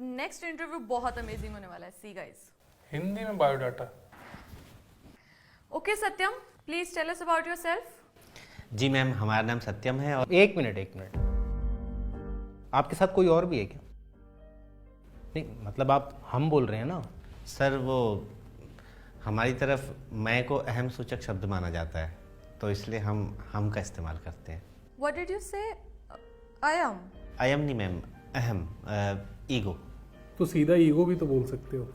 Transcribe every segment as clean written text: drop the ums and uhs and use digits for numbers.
Next interview बहुत amazing होने वाला है, सी गाइस। हिंदी में biodata. Okay Satyam, please tell us about yourself. जी मैम, हमारा नाम सत्यम है और एक मिनट आपके साथ कोई और भी है क्या? नहीं मतलब आप हम बोल रहे हैं ना। सर वो हमारी तरफ मैं को अहम सूचक शब्द माना जाता है, तो इसलिए हम का इस्तेमाल करते हैं। व्हाट डिड यू से? आई एम नहीं मैम, अहम, ईगो। तो सीधा ईगो भी तो बोल सकते हो।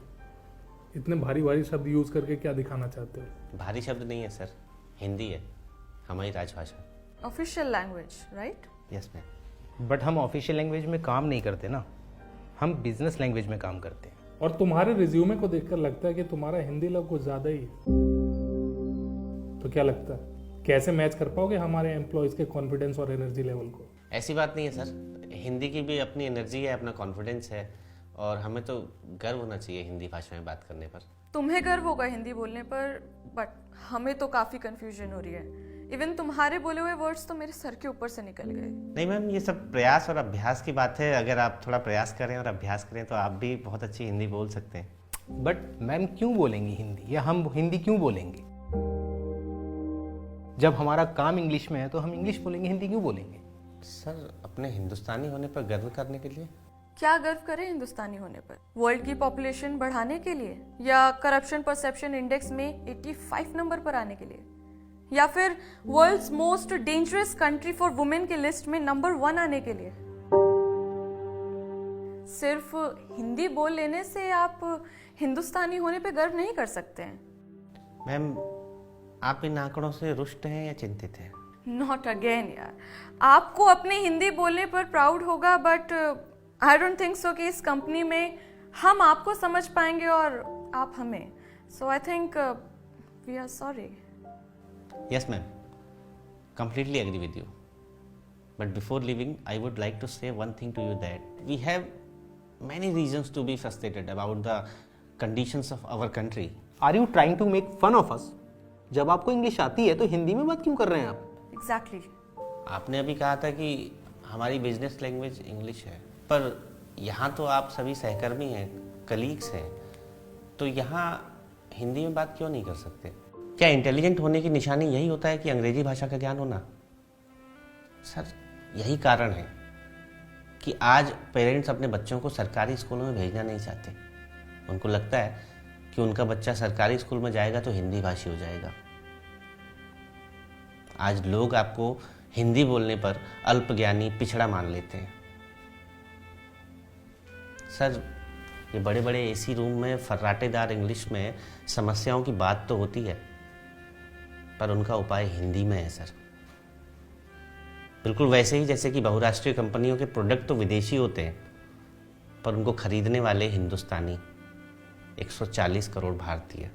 इतने भारी भारी शब्द यूज करके क्या दिखाना चाहते हो? भारी शब्द नहीं है सर, हिंदी है हमारी राजभाषा। Official language, right? Yes ma'am. But हम ऑफिशियल लैंग्वेज में काम नहीं करते ना, हम बिजनेस लैंग्वेज में काम करते हैं। और तुम्हारे रिज्यूमे को देखकर लगता है कि तुम्हारा हिंदी लेवल कुछ ज्यादा ही है। तो क्या लगता है कैसे मैच कर पाओगे हमारे एम्प्लॉयज के कॉन्फिडेंस और एनर्जी लेवल को? ऐसी बात नहीं है सर, हिंदी की भी अपनी एनर्जी है, अपना कॉन्फिडेंस है, और हमें तो गर्व होना चाहिए हिंदी भाषा में बात करने पर। तुम्हें गर्व होगा हिंदी बोलने पर, बट हमें तो काफी कंफ्यूजन हो रही है। इवन तुम्हारे बोले हुए वर्ड्स तो मेरे सर के ऊपर से निकल गए। नहीं मैम, ये सब प्रयास और अभ्यास की बात है। अगर आप थोड़ा प्रयास करें और अभ्यास करें तो आप भी बहुत अच्छी हिंदी बोल सकते हैं। बट मैम क्यों बोलेंगी हिंदी, या हम हिंदी क्यों बोलेंगे? जब हमारा काम इंग्लिश में है तो हम इंग्लिश बोलेंगे, हिंदी क्यों बोलेंगे? सर अपने हिंदुस्तानी होने पर गर्व करने के लिए। क्या गर्व करें हिंदुस्तानी होने पर? वर्ल्ड की पॉपुलेशन बढ़ाने के लिए, या करप्शन परसेप्शन इंडेक्स में 85 नंबर पर आने के लिए, या फिर world's most dangerous country for women की लिस्ट में नंबर 1 आने के लिए? सिर्फ हिंदी बोल लेने से आप हिंदुस्तानी होने पे गर्व नहीं कर सकते हैं। मैम, आप इन आंकड़ों से रुष्ट हैं या चिंतित हैं? नॉट अगेन यार, आपको अपनी हिंदी बोलने पर प्राउड होगा, but I don't think so कि इस कंपनी में हम आपको समझ पाएंगे और आप हमें। So I think we are sorry. Yes ma'am, completely agree with you. But before leaving, I would like to say one thing to you, that we have many reasons to be frustrated about the conditions of our country. Are you trying to make fun of us? जब आपको English आती है तो हिंदी में बात क्यों कर रहे हैं आप? Exactly. आपने अभी कहा था कि हमारी बिजनेस लैंग्वेज इंग्लिश है, पर यहाँ तो आप सभी सहकर्मी हैं, कलीग्स हैं, तो यहाँ हिंदी में बात क्यों नहीं कर सकते? क्या इंटेलिजेंट होने की निशानी यही होता है कि अंग्रेजी भाषा का ज्ञान होना? सर यही कारण है कि आज पेरेंट्स अपने बच्चों को सरकारी स्कूलों में भेजना नहीं चाहते। उनको लगता है कि उनका बच्चा सरकारी स्कूल में जाएगा तो हिंदी भाषी हो जाएगा। आज लोग आपको हिंदी बोलने पर अल्पज्ञानी, पिछड़ा मान लेते हैं। सर ये बड़े बड़े एसी रूम में फर्राटेदार इंग्लिश में समस्याओं की बात तो होती है, पर उनका उपाय हिंदी में है सर। बिल्कुल वैसे ही जैसे कि बहुराष्ट्रीय कंपनियों के प्रोडक्ट तो विदेशी होते हैं, पर उनको खरीदने वाले हिंदुस्तानी 140 करोड़ भारतीय,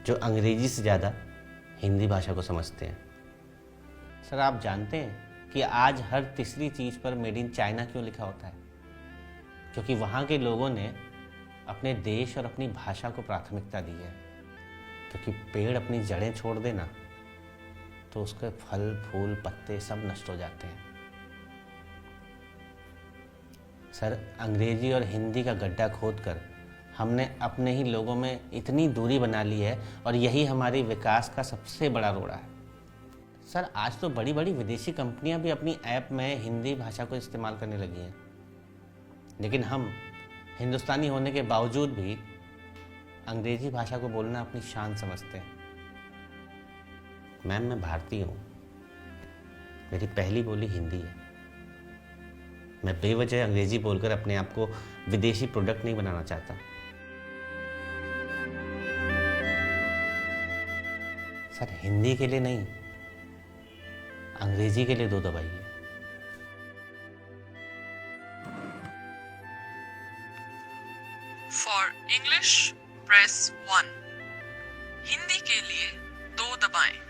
जो अंग्रेजी से ज़्यादा हिंदी भाषा को समझते हैं। सर आप जानते हैं कि आज हर तीसरी चीज़ पर मेड इन चाइना क्यों लिखा होता है? क्योंकि वहाँ के लोगों ने अपने देश और अपनी भाषा को प्राथमिकता दी है। क्योंकि पेड़ अपनी जड़ें छोड़ देना तो उसके फल, फूल, पत्ते सब नष्ट हो जाते हैं। सर अंग्रेजी और हिंदी का गड्ढा खोदकर हमने अपने ही लोगों में इतनी दूरी बना ली है, और यही हमारी विकास का सबसे बड़ा रोड़ा है। सर आज तो बड़ी बड़ी विदेशी कंपनियां भी अपनी ऐप में हिंदी भाषा को इस्तेमाल करने लगी हैं, लेकिन हम हिंदुस्तानी होने के बावजूद भी अंग्रेजी भाषा को बोलना अपनी शान समझते हैं। मैम मैं भारतीय हूँ, मेरी पहली बोली हिंदी है। मैं बेवजह अंग्रेजी बोलकर अपने आप को विदेशी प्रोडक्ट नहीं बनाना चाहता। सर हिंदी के लिए नहीं, अंग्रेजी के लिए दो दबाइए। For English, press 1. हिंदी के लिए 2 दबाएं।